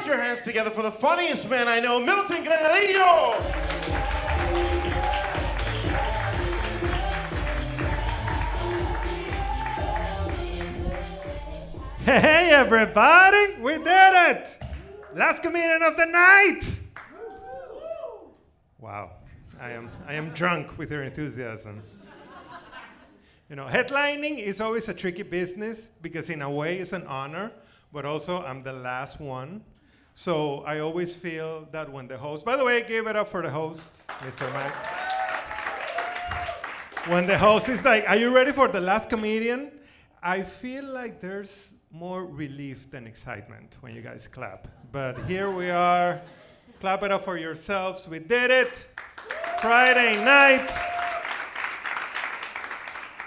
Put your hands together for the funniest man I know, Milton Granadillo. Hey everybody, we did it! Last comedian of the night! Wow, I am drunk with your enthusiasm. You know, headlining is always a tricky business because in a way it's an honor, but also I'm the last one. So I always feel that when the host, by the way, give it up for the host, Mr. Mike. When the host is like, are you ready for the last comedian? I feel like there's more relief than excitement when you guys clap. But here we are. Clap it up for yourselves. We did it. Friday night.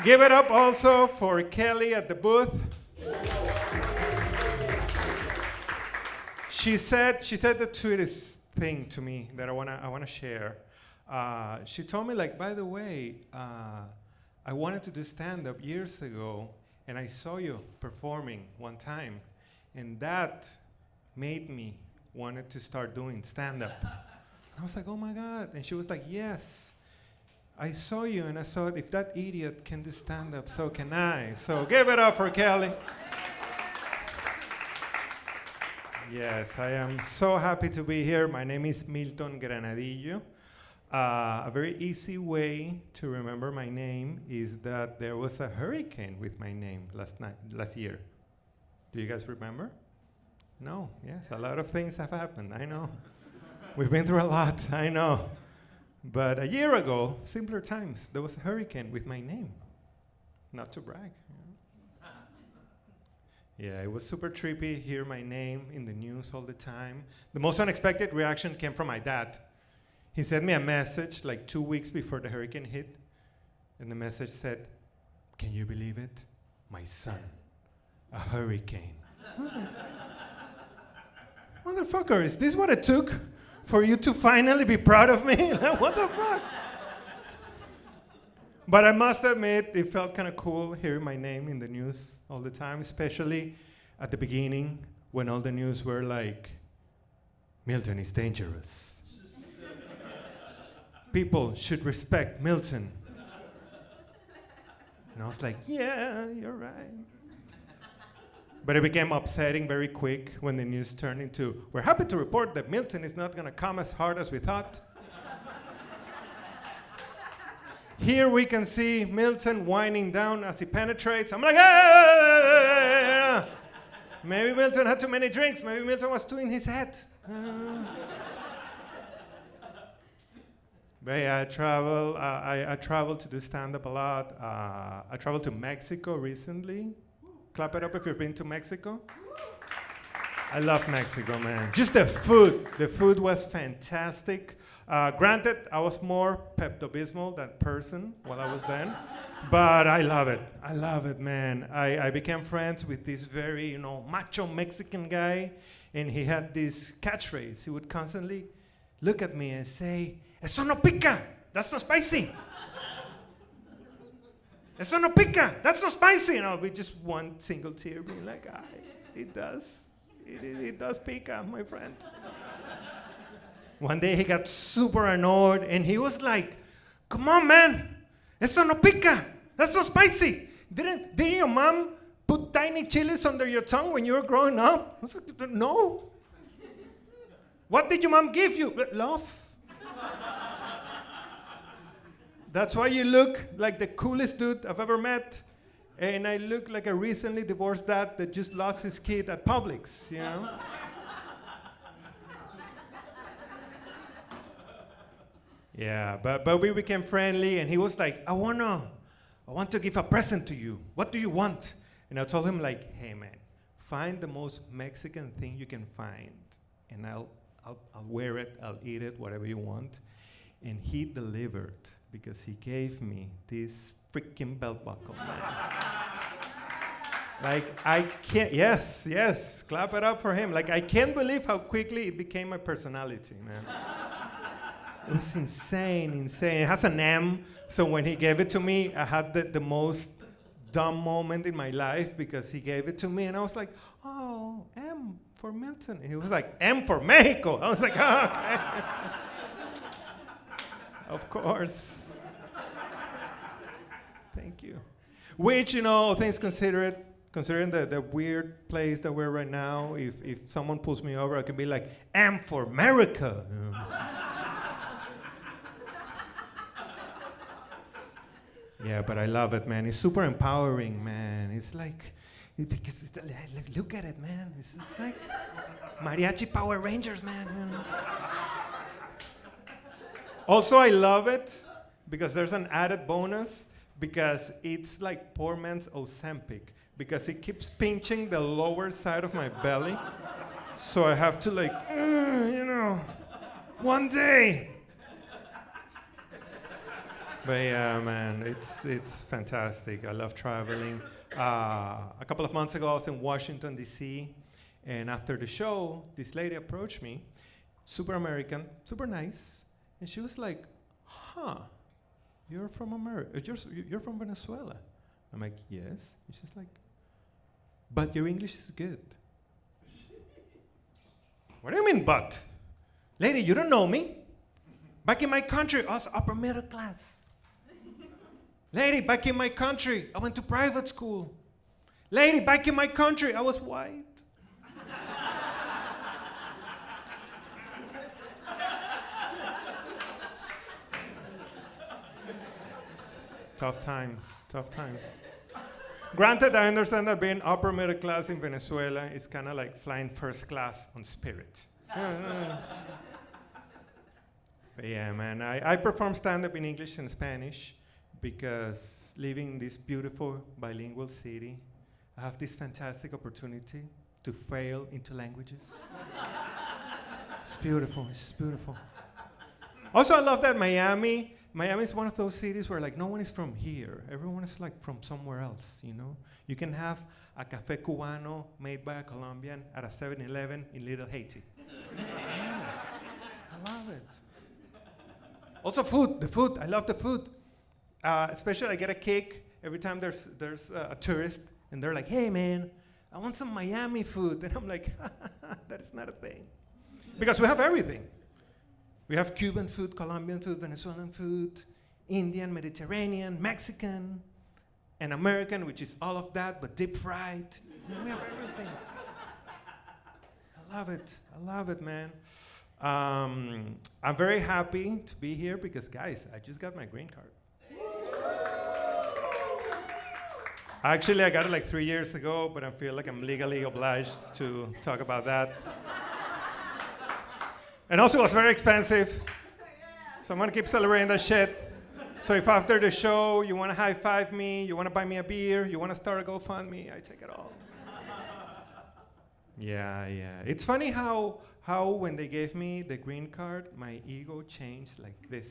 Give it up also for Kelly at the booth. She said the sweetest thing to me that I wanna share. She told me, like, by the way, I wanted to do stand-up years ago, and I saw you performing one time, and that made me wanted to start doing stand-up. I was like, oh my God. And she was like, yes, I saw you, and I thought, if that idiot can do stand-up, so can I. So give it up for Kelly. Yes, I am so happy to be here. My name is Milton Granadillo. A very easy way to remember my name is that there was a hurricane with my name last year. Do you guys remember? No, yes, a lot of things have happened, I know. We've been through a lot, I know. But a year ago, simpler times, there was a hurricane with my name. Not to brag. Yeah, it was super trippy, hear my name in the news all the time. The most unexpected reaction came from my dad. He sent me a message like 2 weeks before the hurricane hit, and the message said, can you believe it? My son, a hurricane. Motherfucker, is this what it took for you to finally be proud of me? What the fuck? But I must admit, it felt kind of cool hearing my name in the news all the time, especially at the beginning when all the news were like, Milton is dangerous. People should respect Milton. And I was like, yeah, you're right. But it became upsetting very quick when the news turned into, we're happy to report that Milton is not gonna come as hard as we thought. Here we can see Milton winding down as he penetrates. I'm like, hey! Maybe Milton had too many drinks. Maybe Milton was too in his head. But yeah, I traveled to do stand-up a lot. I traveled to Mexico recently. Clap it up if you've been to Mexico. I love Mexico, man. Just the food. The food was fantastic. Granted, I was more Pepto-Bismol than person while I was then, but I love it. I love it, man. I became friends with this very, macho Mexican guy, and he had this catchphrase. He would constantly look at me and say, "Eso no pica. That's not spicy. Eso no pica. That's not spicy." With just one single tear, being like, it does. It does pica, my friend. One day he got super annoyed and he was like, come on, man, eso no pica, that's so spicy. Didn't your mom put tiny chilies under your tongue when you were growing up? I was like, no. What did your mom give you? Love. That's why you look like the coolest dude I've ever met. And I look like a recently divorced dad that just lost his kid at Publix, Yeah, but we became friendly, and he was like, I want to give a present to you. What do you want? And I told him, like, hey man, find the most Mexican thing you can find, and I'll wear it, I'll eat it, whatever you want. And he delivered, because he gave me this freaking belt buckle, man. Like, I can't, yes, clap it up for him. Like, I can't believe how quickly it became my personality, man. It was insane. It has an M, so when he gave it to me, I had the most dumb moment in my life because he gave it to me, and I was like, oh, M for Milton. And he was like, M for Mexico. I was like, oh, okay. Of course. Thank you. Which, things considered, considering the weird place that we're right now, if someone pulls me over, I could be like, M for America. Yeah, but I love it, man. It's super empowering, man. It's like, look at it, man. It's like Mariachi Power Rangers, man. Also, I love it because there's an added bonus because it's like poor man's Ozempic because it keeps pinching the lower side of my belly. So I have to one day. But yeah, man, it's fantastic. I love traveling. A couple of months ago, I was in Washington, D.C., and after the show, this lady approached me, super American, super nice, and she was like, you're from America, you're from Venezuela. I'm like, yes. And she's like, but your English is good. What do you mean, but? Lady, you don't know me. Back in my country, I was upper middle class. Lady, back in my country, I went to private school. Lady, back in my country, I was white. Tough times, tough times. Granted, I understand that being upper middle class in Venezuela is kind of like flying first class on Spirit. But yeah, man, I perform stand-up in English and Spanish because living in this beautiful bilingual city, I have this fantastic opportunity to fail into languages. It's beautiful, it's beautiful. Also, I love that Miami is one of those cities where no one is from here. Everyone is from somewhere else, You can have a café cubano made by a Colombian at a 7-Eleven in Little Haiti. I love it. Also food, I love the food. Especially I get a kick every time there's a tourist and they're like, hey man, I want some Miami food. And I'm like, that's not a thing. Because we have everything. We have Cuban food, Colombian food, Venezuelan food, Indian, Mediterranean, Mexican, and American, which is all of that, but deep fried. We have everything. I love it, man. I'm very happy to be here because, guys, I just got my green card. Actually, I got it 3 years ago, but I feel like I'm legally obliged to talk about that. And also, it was very expensive. So I'm gonna keep celebrating that shit. So if after the show you wanna high five me, you wanna buy me a beer, you wanna start a GoFundMe, I take it all. Yeah. It's funny how when they gave me the green card, my ego changed like this.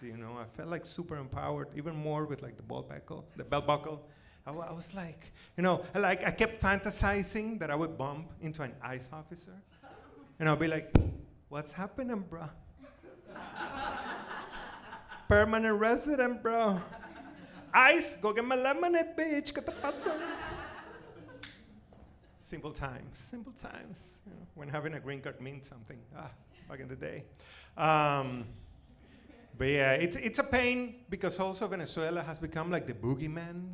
I felt super empowered, even more with the belt buckle. I was I kept fantasizing that I would bump into an ICE officer. And I'll be like, what's happening, bro? Permanent resident, bro. ICE, go get my lemonade, bitch. ¿Qué te pasa? Simple times. When having a green card means something. Back in the day. But yeah, it's a pain because also Venezuela has become the boogeyman,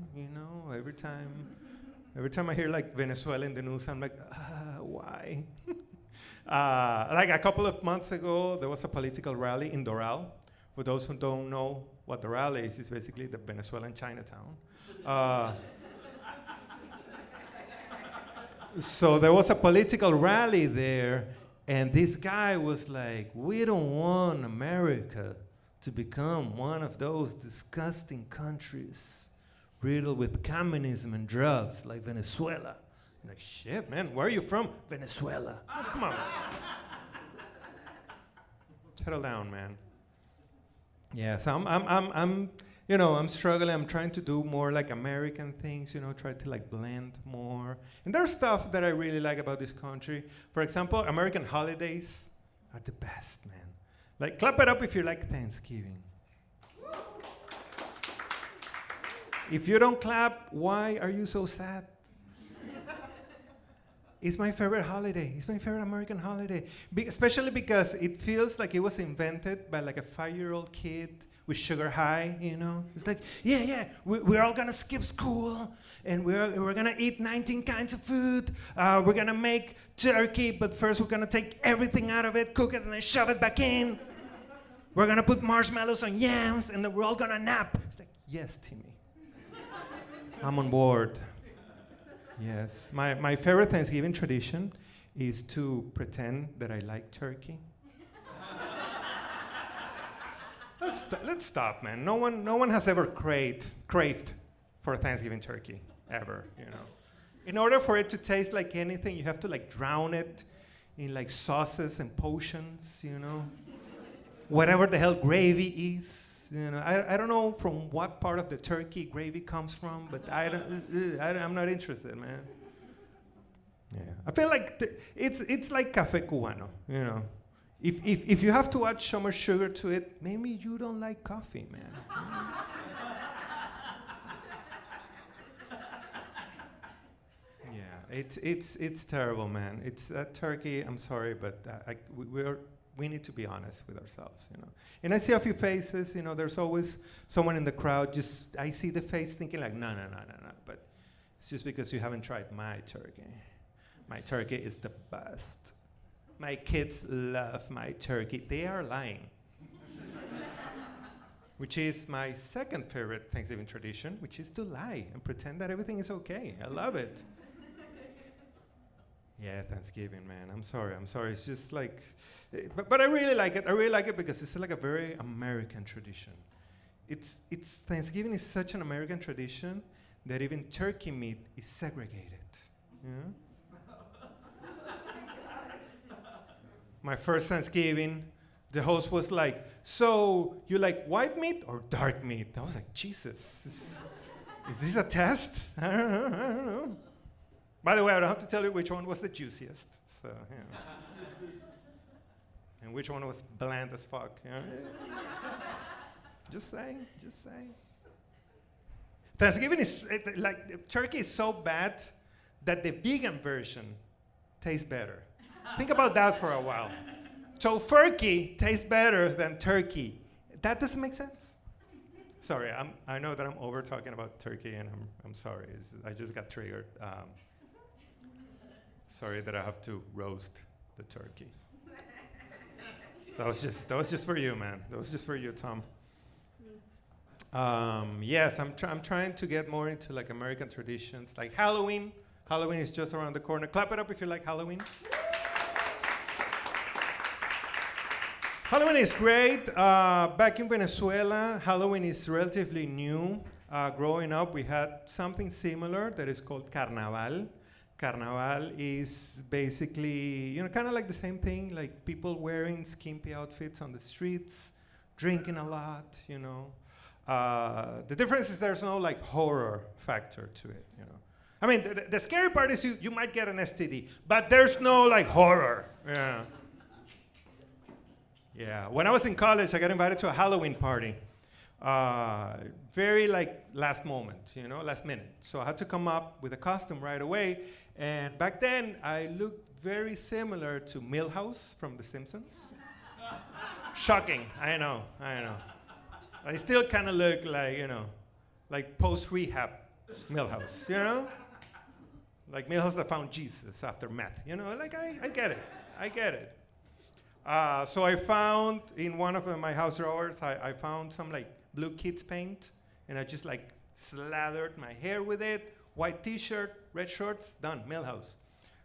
Every time I hear Venezuela in the news, I'm like, why? A couple of months ago, there was a political rally in Doral. For those who don't know what Doral is, it's basically the Venezuelan Chinatown. So there was a political rally there, and this guy was like, we don't want America to become one of those disgusting countries riddled with communism and drugs like Venezuela. I'm like, shit, man, where are you from? Venezuela. Oh, come on. Settle down, man. Yeah, so I'm struggling. I'm trying to do more American things, try to blend more. And there's stuff that I really like about this country. For example, American holidays are the best, man. Clap it up if you like Thanksgiving. If you don't clap, why are you so sad? It's my favorite holiday. It's my favorite American holiday. Especially because it feels like it was invented by like a 5-year-old kid with sugar high, you know? It's like, yeah, we're all gonna skip school and we're gonna eat 19 kinds of food. We're gonna make turkey, but first we're gonna take everything out of it, cook it, and then shove it back in. We're gonna put marshmallows on yams, and then we're all gonna nap. It's like, yes, Timmy. I'm on board. Yes. My favorite Thanksgiving tradition is to pretend that I like turkey. Let's stop, man. No one has ever craved for Thanksgiving turkey, ever, you know. In order for it to taste like anything, you have to like drown it in like sauces and potions, you know. Whatever the hell gravy is. You know, I don't know from what part of the turkey gravy comes from, but I'm not interested, man. Yeah, I feel like it's like café cubano, you know. If you have to add so much sugar to it, maybe you don't like coffee, man. Yeah, it's terrible, man. It's turkey. I'm sorry, but we need to be honest with ourselves, you know. And I see a few faces, you know, there's always someone in the crowd, I see the face thinking like, no. But it's just because you haven't tried my turkey. My turkey is the best. My kids love my turkey. They are lying. Which is my second favorite Thanksgiving tradition, which is to lie and pretend that everything is okay. I love it. Yeah, Thanksgiving, man. I'm sorry. It's just like, but I really like it. I really like it because it's like a very American tradition. It's Thanksgiving is such an American tradition that even turkey meat is segregated. Yeah? My first Thanksgiving, the host was like, "So you like white meat or dark meat?" I was like, "Jesus, is this a test?" I don't know. By the way, I don't have to tell you which one was the juiciest. So, you know. And which one was bland as fuck. You know? Just saying. Thanksgiving is, turkey is so bad that the vegan version tastes better. Think about that for a while. Tofurkey tastes better than turkey. That doesn't make sense. Sorry, I know that I'm over talking about turkey, and I'm sorry. I just got triggered. Sorry that I have to roast the turkey. That was just for you, man. That was just for you, Tom. Yes, I'm trying to get more into like American traditions, like Halloween. Halloween is just around the corner. Clap it up if you like Halloween. Halloween is great. Back in Venezuela, Halloween is relatively new. Growing up, we had something similar that is called Carnaval. Carnaval is basically, you know, kind of like the same thing, like people wearing skimpy outfits on the streets, drinking a lot, you know. The difference is there's no like horror factor to it, you know. I mean, the scary part is you might get an STD, but there's no like horror. Yeah. Yeah. When I was in college, I got invited to a Halloween party. Very like last moment, you know, last minute. So I had to come up with a costume right away. And back then, I looked very similar to Milhouse from The Simpsons. Shocking. I know. I still kind of look like, you know, like post-rehab Milhouse, you know? Like Milhouse that found Jesus after meth, you know? Like, I get it. So I found in one of my house drawers, I found some like blue kids paint, and I just like slathered my hair with it, white t-shirt, red shorts, done, Milhouse.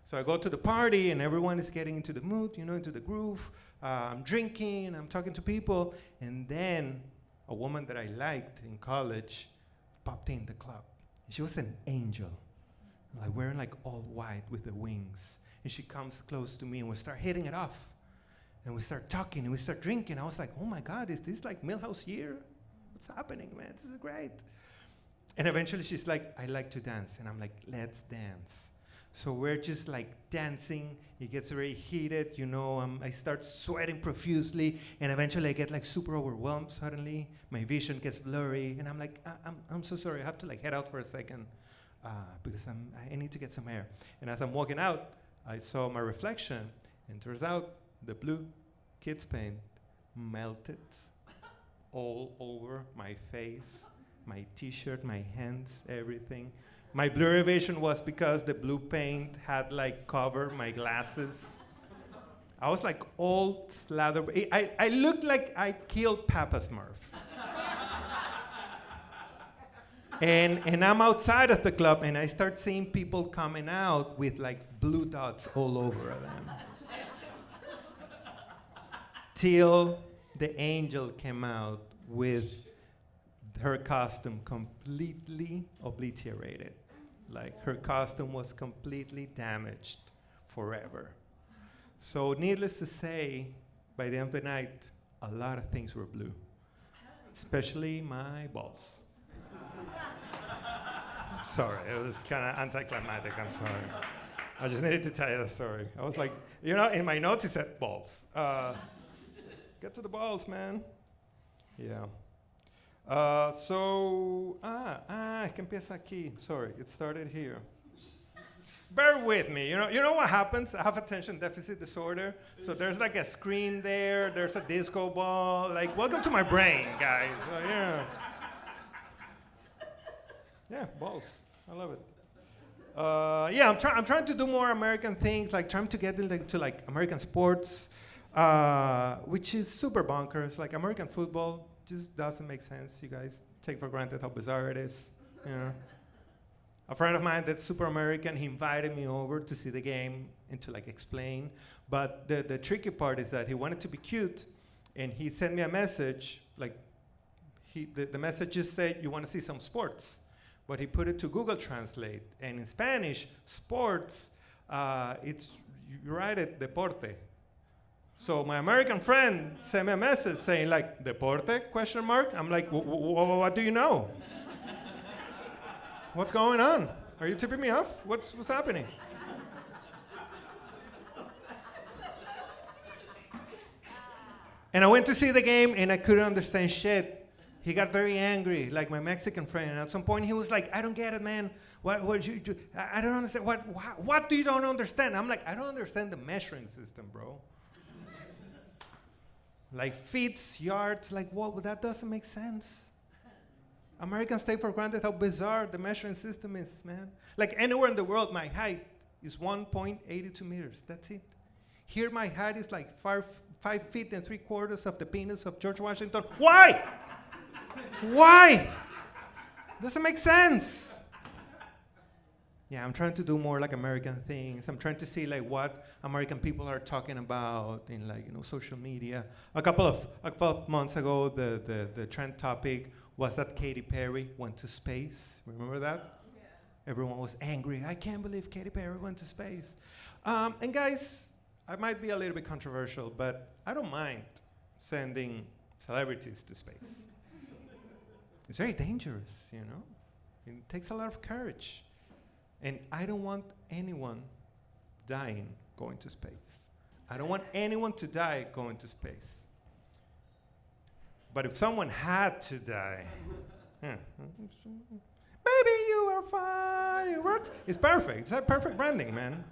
So I go to the party, and everyone is getting into the mood, you know, into the groove. I'm drinking, I'm talking to people, and then a woman that I liked in college popped in the club. She was an angel, like wearing like all white with the wings. And she comes close to me, and we start hitting it off. And we start talking, and we start drinking. I was like, oh my God, is this like Milhouse year? What's happening, man? This is great. And eventually she's like, I like to dance. And I'm like, let's dance. So we're just like dancing. It gets very heated, you know. I start sweating profusely, and eventually I get like super overwhelmed suddenly. My vision gets blurry, and I'm like, I'm so sorry. I have to like head out for a second because I need to get some air. And as I'm walking out, I saw my reflection, and turns out the blue kids paint melted all over my face, my t-shirt, my hands, everything. My blurry vision was because the blue paint had like covered my glasses. I was like all slathered. I looked like I killed Papa Smurf. and I'm outside of the club, and I start seeing people coming out with like blue dots all over them. Till the angel came out with her costume completely obliterated. Like her costume was completely damaged forever. So needless to say, by the end of the night, a lot of things were blue, especially my balls. Sorry, it was kind of anticlimactic, I'm sorry. I just needed to tell you the story. I was like, you know, in my notes it said balls. Get to the balls, man. Yeah. Que empieza aquí. Sorry, it started here. Bear with me. You know what happens? I have attention deficit disorder. So there's like a screen there. There's a disco ball. Like, welcome to my brain, guys. Yeah. Yeah, balls. I love it. Yeah, I'm trying to do more American things. Like trying to get into like American sports, which is super bonkers. Like American football just doesn't make sense. You guys take for granted how bizarre it is. You know, a friend of mine that's super American, he invited me over to see the game and to like explain. But the tricky part is that he wanted to be cute, and he sent me a message. Like, the message just said, "You want to see some sports," but he put it to Google Translate, and in Spanish, sports, it's you write it deporte. So my American friend sent me a message saying like, "Deporte?" question mark. I'm like, what do you know? What's going on? Are you tipping me off? What's happening? And I went to see the game, and I couldn't understand shit. He got very angry, like my Mexican friend. And at some point, he was like, "I don't get it, man. What you do? I don't understand. What do you don't understand?" I'm like, "I don't understand the measuring system, bro. Like feet, yards, like what? Well, that doesn't make sense." Americans take for granted how bizarre the measuring system is, man. Like anywhere in the world, my height is 1.82 meters. That's it. Here, my height is like 5 feet and 3/4 of the penis of George Washington. Why? Why? Doesn't make sense. Yeah, I'm trying to do more like American things. I'm trying to see like what American people are talking about in like, you know, social media. A couple of months ago, the trend topic was that Katy Perry went to space. Remember that? Yeah. Everyone was angry. I can't believe Katy Perry went to space. And guys, I might be a little bit controversial, but I don't mind sending celebrities to space. It's very dangerous, you know? It takes a lot of courage. And I don't want anyone dying going to space. I don't want anyone to die going to space. But if someone had to die, baby, you are fireworks. It's perfect. It's a perfect branding, man.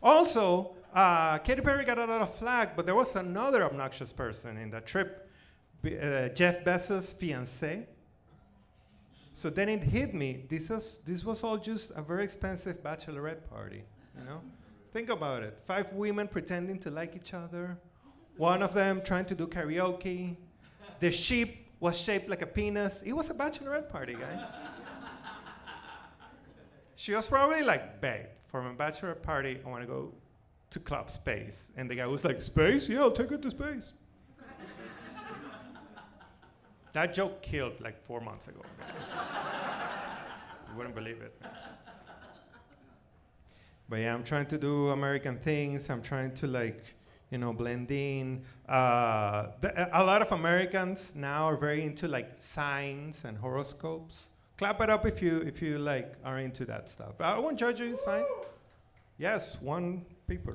Also, Katy Perry got a lot of flack, but there was another obnoxious person in that trip, Jeff Bezos' fiancée. So then it hit me. This was all just a very expensive bachelorette party, you know? Think about it. 5 women pretending to like each other. One of them trying to do karaoke. The sheep was shaped like a penis. It was a bachelorette party, guys. She was probably like, "Babe, for my bachelorette party, I want to go to club space." And the guy was like, "Space? Yeah, I'll take her to space." That joke killed like 4 months ago, guys. You wouldn't believe it. But yeah, I'm trying to do American things. I'm trying to like, you know, blend in. A lot of Americans now are very into like signs and horoscopes. Clap it up if you like are into that stuff. I won't judge you. It's fine. Yes, one people.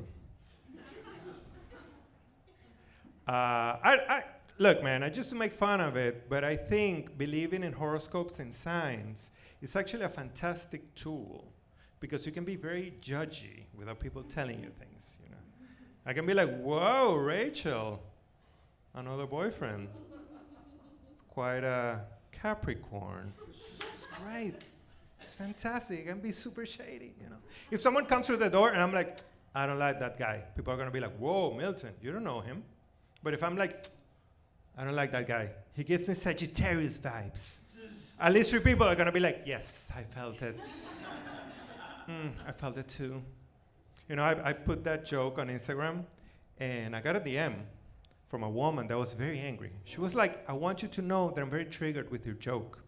Look, man, I just to make fun of it, but I think believing in horoscopes and signs is actually a fantastic tool because you can be very judgy without people telling you things. You know, I can be like, "Whoa, Rachel, another boyfriend, quite a Capricorn. It's great. It's fantastic. It can be super shady." You know, if someone comes through the door and I'm like, "I don't like that guy," people are gonna be like, "Whoa, Milton, you don't know him." But if I'm like, "I don't like that guy. He gives me Sagittarius vibes." At least 3 people are gonna be like, "Yes, I felt it. I felt it too." You know, I put that joke on Instagram, and I got a DM from a woman that was very angry. She was like, "I want you to know that I'm very triggered with your joke."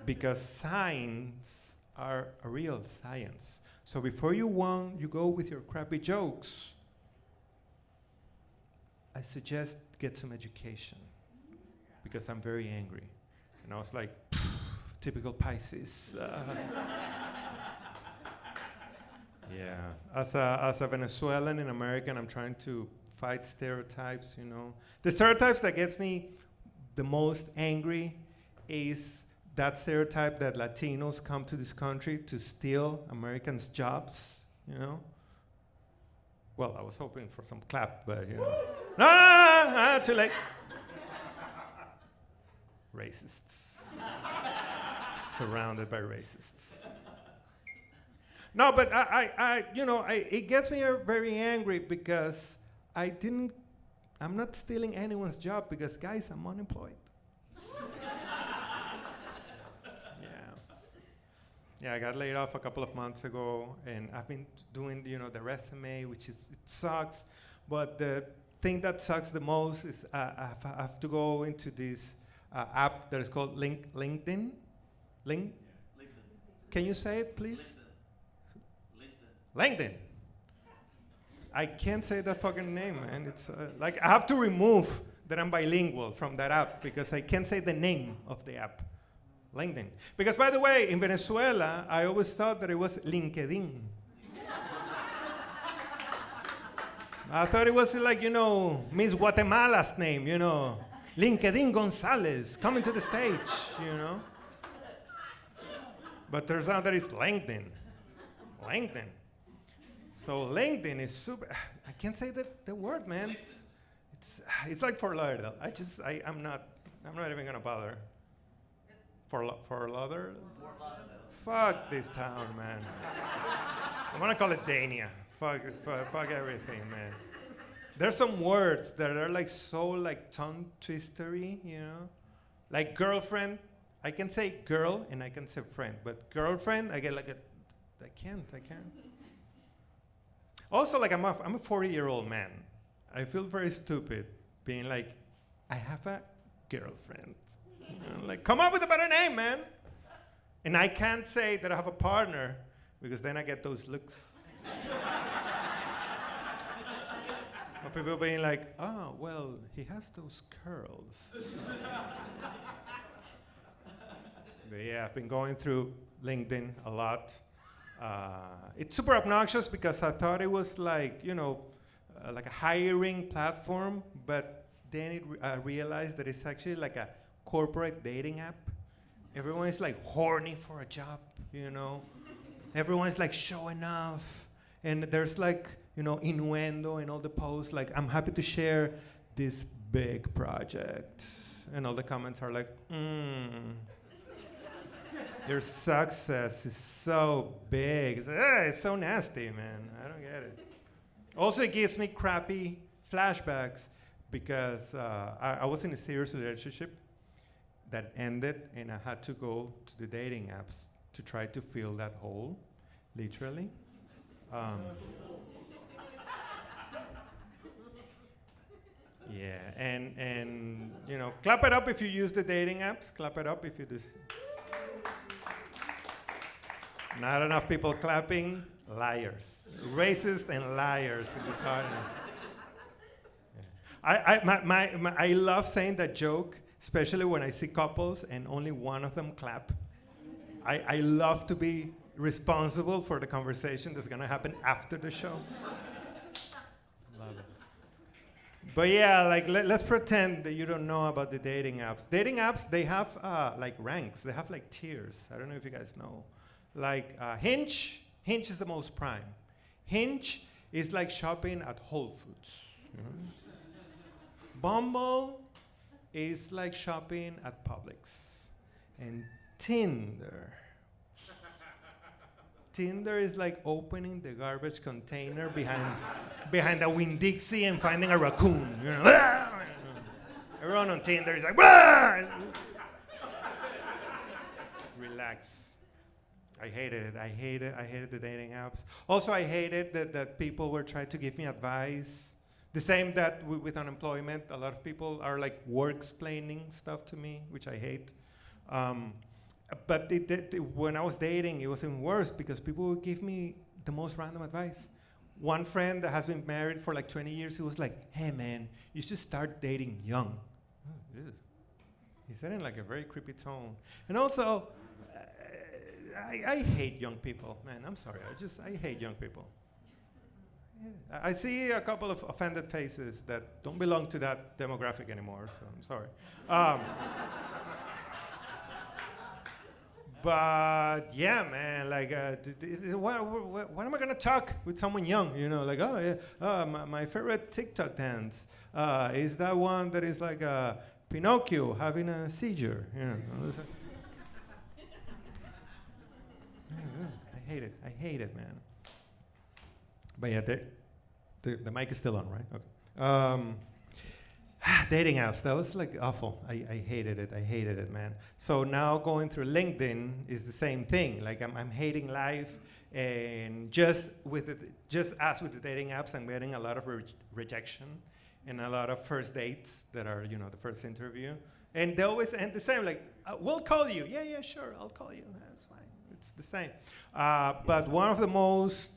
Because signs are a real science. So before you go with your crappy jokes, I suggest get some education because I'm very angry. And I was like, typical Pisces. Yeah, as a Venezuelan and American, I'm trying to fight stereotypes, you know. The stereotypes that gets me the most angry is that stereotype that Latinos come to this country to steal Americans' jobs, you know. Well, I was hoping for some clap, but you know. No, too late. Racists. Surrounded by racists. No, but it gets me very angry because I'm not stealing anyone's job because, guys, I'm unemployed. Yeah, I got laid off a couple of months ago, and I've been doing, the resume, it sucks. But the thing that sucks the most is I have to go into this app that is called LinkedIn. LinkedIn. Can you say it, please? LinkedIn. I can't say that fucking name, man. It's like I have to remove that I'm bilingual from that app because I can't say the name of the app. LinkedIn. Because, by the way, in Venezuela, I always thought that it was LinkedIn. I thought it was like, Miss Guatemala's name, LinkedIn Gonzalez coming to the stage, But turns out that it's LinkedIn. LinkedIn. So LinkedIn is super. I can't say the word, man. It's like Fort Lauderdale. I'm not even gonna bother. Fort Lauderdale? Fuck this town, man. I wanna call it Dania. Fuck everything, man. There's some words that are like so like tongue twistery, Like girlfriend. I can say girl and I can say friend, but girlfriend, I get like I can't. Also, like I'm a 40-year-old man. I feel very stupid being like, I have a girlfriend. Like, come up with a better name, man. And I can't say that I have a partner because then I get those looks. Of people being like, oh, well, he has those curls. But yeah, I've been going through LinkedIn a lot. It's super obnoxious because I thought it was like, like a hiring platform, but then I realized that it's actually like a corporate dating app. Everyone is like horny for a job, Everyone's like showing off. And there's like, innuendo in all the posts, like, I'm happy to share this big project. And all the comments are like, your success is so big. It's so nasty, man. I don't get it. Also, it gives me crappy flashbacks because I was in a serious relationship that ended, and I had to go to the dating apps to try to fill that hole, literally. Yeah, and clap it up if you use the dating apps. Clap it up if you do. Not enough people clapping. Liars, racist and liars in this audience. Yeah. I love saying that joke especially when I see couples and only one of them clap. I love to be responsible for the conversation that's gonna happen after the show. Love it. But yeah, like let's pretend that you don't know about the dating apps. Dating apps, they have like ranks. They have like tiers. I don't know if you guys know. Like Hinge is the most prime. Hinge is like shopping at Whole Foods. You know? Bumble is like shopping at Publix. And Tinder is like opening the garbage container behind a Winn-Dixie and finding a raccoon. You know? Everyone on Tinder is like, relax. I hated it. I hated the dating apps. Also, I hated that people were trying to give me advice. The same that with unemployment, a lot of people are like work-explaining stuff to me, which I hate. But when I was dating, it was even worse because people would give me the most random advice. One friend that has been married for like 20 years, he was like, hey man, you should start dating young. Oh, he said it in like a very creepy tone. And also, I hate young people, man, I'm sorry, I hate young people. I see a couple of offended faces that don't belong to that demographic anymore, so I'm sorry. But yeah, man, like, what am I gonna talk with someone young? You know, like, oh yeah, my favorite TikTok dance is that one that is like Pinocchio having a seizure. You know. I hate it, man. But yeah, the mic is still on, right? Okay. Dating apps, that was like awful. I hated it, man. So now going through LinkedIn is the same thing. Like I'm hating life, and just as with the dating apps, I'm getting a lot of rejection and a lot of first dates that are, you know, the first interview. And they always end the same, like, we'll call you. Yeah, sure, I'll call you. That's fine, it's the same. But one of the most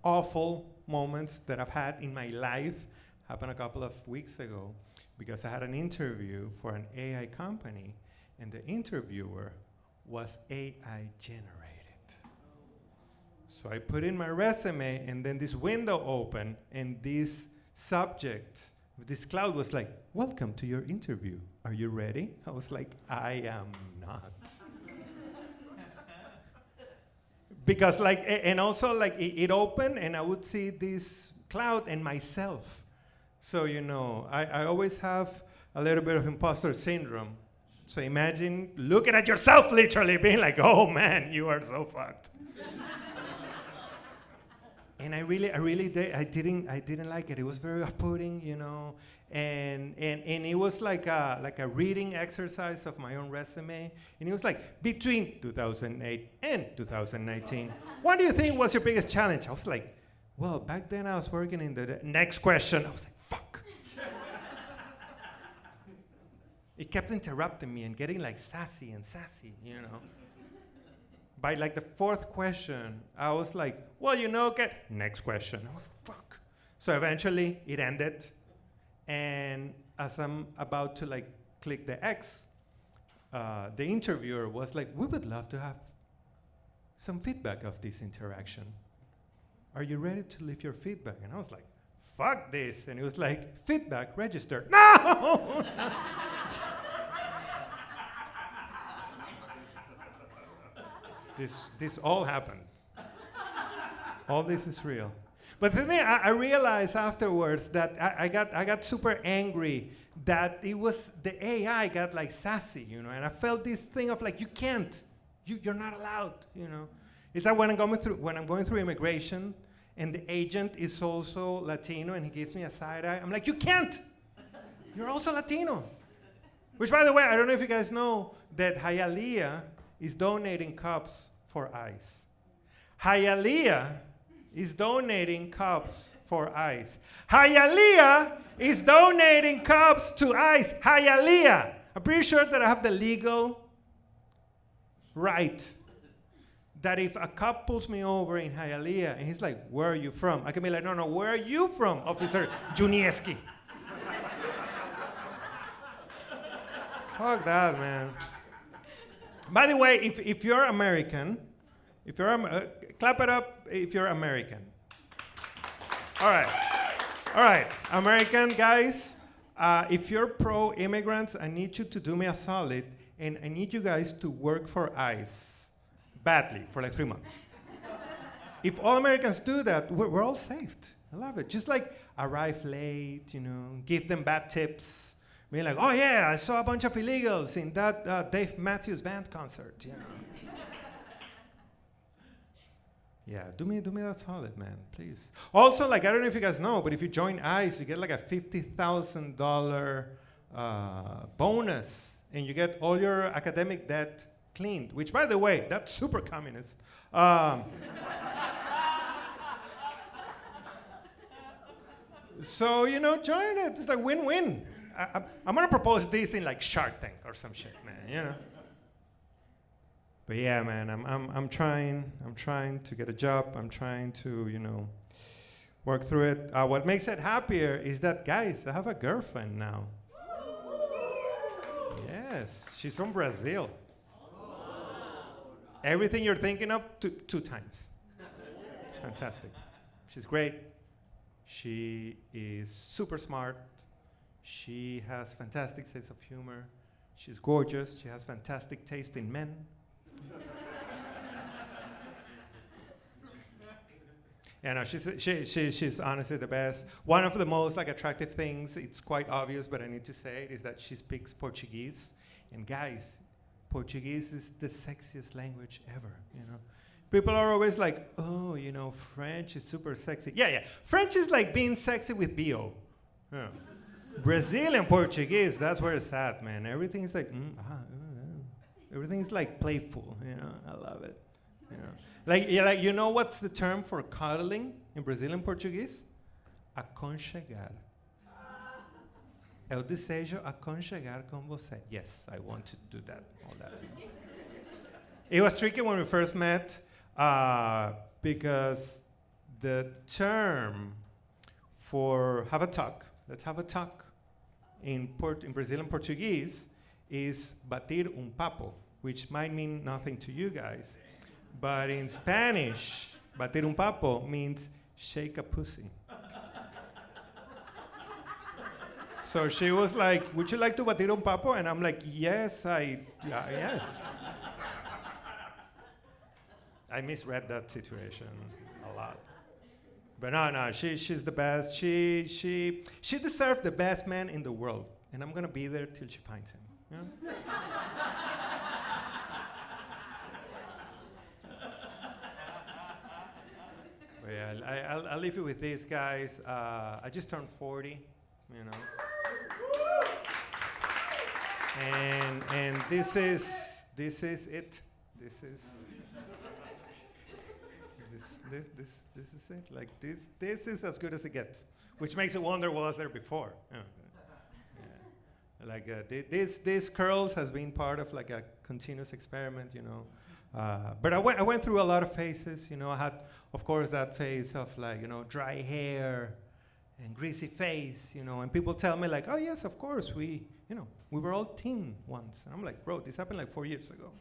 awful moments that I've had in my life happened a couple of weeks ago because I had an interview for an AI company, and the interviewer was AI generated. So I put in my resume, and then this window opened, and this subject, this cloud was like, welcome to your interview. Are you ready? I was like, I am not. Because like, and also like it opened, and I would see this cloud and myself. So, you know, I always have a little bit of imposter syndrome. So imagine looking at yourself literally being like, oh man, you are so fucked. And I didn't like it. It was very off-putting, you know. And it was like a reading exercise of my own resume. And it was like, between 2008 and 2019, what do you think was your biggest challenge? I was like, well, back then I was working in the next question. I was like, fuck. It kept interrupting me and getting like sassy, you know. By like the fourth question, I was like, well, you know, next question. I was fuck. So eventually it ended. And as I'm about to like click the X, the interviewer was like, we would love to have some feedback of this interaction. Are you ready to leave your feedback? And I was like, fuck this. And it was like, feedback registered. No! This all happened. All this is real. But then I realized afterwards that I got super angry that it was the AI got like sassy, you know, and I felt this thing of like, you can't, you're not allowed, you know. It's like when I'm going through immigration and the agent is also Latino and he gives me a side eye, I'm like, you can't, you're also Latino. Which, by the way, I don't know if you guys know that Hialeah is donating cups for ICE. Hialeah is donating cups for ICE. Hialeah is donating cups to ICE. Hialeah. I'm pretty sure that I have the legal right that if a cop pulls me over in Hialeah and he's like, where are you from? I can be like, no, where are you from, Officer Junieski? Fuck that, man. By the way, if you're American, clap it up if you're American. All right, American guys, if you're pro-immigrants, I need you to do me a solid, and I need you guys to work for ICE badly for like 3 months. If all Americans do that, we're all saved. I love it. Just like arrive late, give them bad tips. Being like, oh yeah, I saw a bunch of illegals in that Dave Matthews Band concert. Yeah, do me that solid, man, please. Also, like, I don't know if you guys know, but if you join ICE, you get like a $50,000 bonus, and you get all your academic debt cleaned. Which, by the way, that's super communist. So, join it. It's like win-win. I'm gonna propose this in like Shark Tank or some shit, man. But yeah, man, I'm trying to get a job. I'm trying to, work through it. What makes it happier is that, guys, I have a girlfriend now. Yes, she's from Brazil. Everything you're thinking of, two times. It's fantastic. She's great. She is super smart. She has fantastic sense of humor. She's gorgeous. She has fantastic taste in men. No, she's honestly the best. One of the most attractive things, it's quite obvious, but I need to say it, is that she speaks Portuguese. And guys, Portuguese is the sexiest language ever, People are always like, oh, French is super sexy. Yeah. French is like being sexy with B.O. Yeah. Brazilian Portuguese, that's where it's at, man. Everything is like, everything is like playful, I love it. What's the term for cuddling in Brazilian Portuguese? Aconchegar. Eu desejo aconchegar com você. Yes, I want to do that, all that. It was tricky when we first met because the term for let's have a talk, in Brazilian Portuguese is bater papo, which might mean nothing to you guys. But in Spanish, bater papo means shake a pussy. So she was like, would you like to bater papo? And I'm like, yes. Yes. I misread that situation a lot. But no, she's the best. She deserves the best man in the world. And I'm gonna be there till she finds him. But yeah, I'll leave you with these guys. I just turned 40, And this is it. This is it. Like this is as good as it gets, which makes you wonder what was there before. Yeah. Like these curls has been part of like a continuous experiment, But I went through a lot of phases, I had, of course, that phase of like, dry hair and greasy face, And people tell me like, oh yes, of course, we were all teen once. And I'm like, bro, this happened like 4 years ago.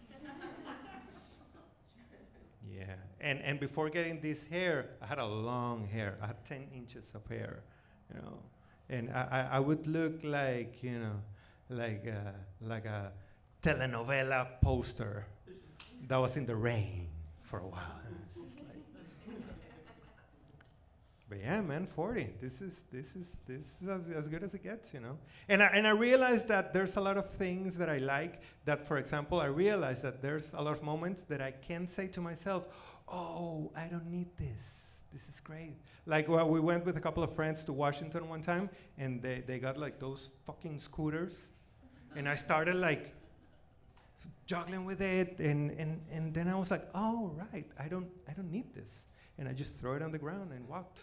Yeah, and before getting this hair, I had a long hair. I had 10 inches of hair, And I would look like, like a telenovela poster that was in the rain for a while. But yeah, man, 40. This is as good as it gets, And I realized that there's a lot of things that I like. That, for example, I realized that there's a lot of moments that I can say to myself, "Oh, I don't need this. This is great." Like, well, we went with a couple of friends to Washington one time, and they got like those fucking scooters, and I started like juggling with it, and then I was like, "Oh, right, I don't need this." And I just throw it on the ground and walked.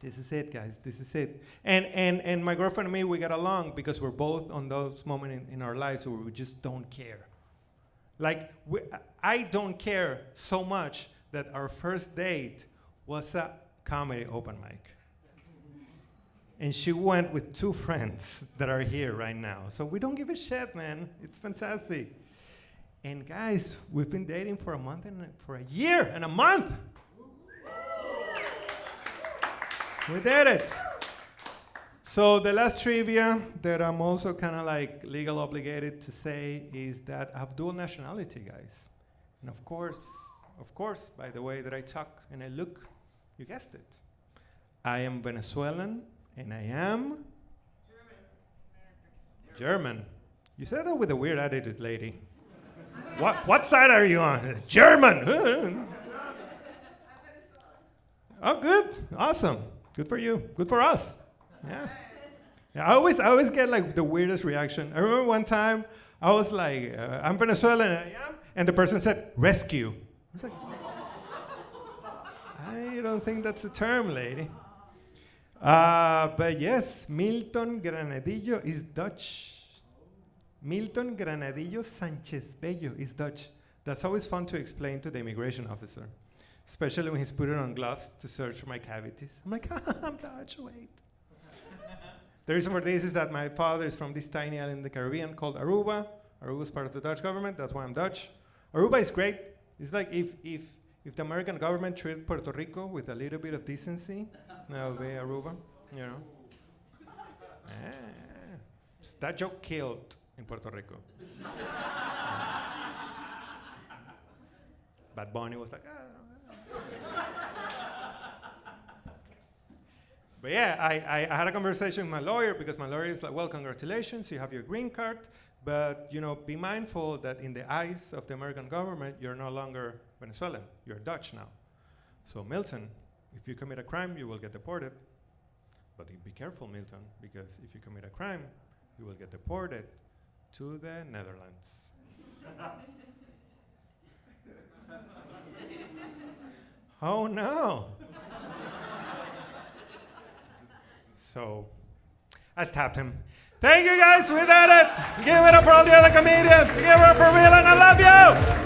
This is it, guys. This is it. And my girlfriend and me, we got along because we're both on those moments in our lives where we just don't care. Like, I don't care so much that our first date was a comedy open mic. And she went with 2 friends that are here right now. So we don't give a shit, man. It's fantastic. And guys, we've been dating for a year and a month. We did it. So the last trivia that I'm also kind of like legal obligated to say is that I have dual nationality, guys. And of course, by the way that I talk and I look, you guessed it. I am Venezuelan and I am German. You said that with a weird attitude, lady. What side are you on? German. Oh, good. Awesome. Good for you. Good for us. Yeah. I always get like the weirdest reaction. I remember one time I was like, I'm Venezuelan and I am, and the person said, rescue. I was like, I don't think that's a term, lady. But yes, Milton Granadillo is Dutch. Milton Granadillo Sanchez Bello is Dutch. That's always fun to explain to the immigration officer, especially when he's putting on gloves to search for my cavities. I'm like, I'm Dutch, wait. The reason for this is that my father is from this tiny island in the Caribbean called Aruba. Aruba is part of the Dutch government, that's why I'm Dutch. Aruba is great. It's like if the American government treated Puerto Rico with a little bit of decency, that would be Aruba, you know. That joke killed in Puerto Rico. Bad Bunny was like, But yeah, I had a conversation with my lawyer because my lawyer is like, well, congratulations, you have your green card, but you know, be mindful that in the eyes of the American government, you're no longer Venezuelan, you're Dutch now. So Milton, if you commit a crime, you will get deported. But be careful, Milton, because if you commit a crime, you will get deported to the Netherlands. Oh no. So I stabbed him. Thank you guys, we did it. Give it up for all the other comedians. Give it up for real and I love you.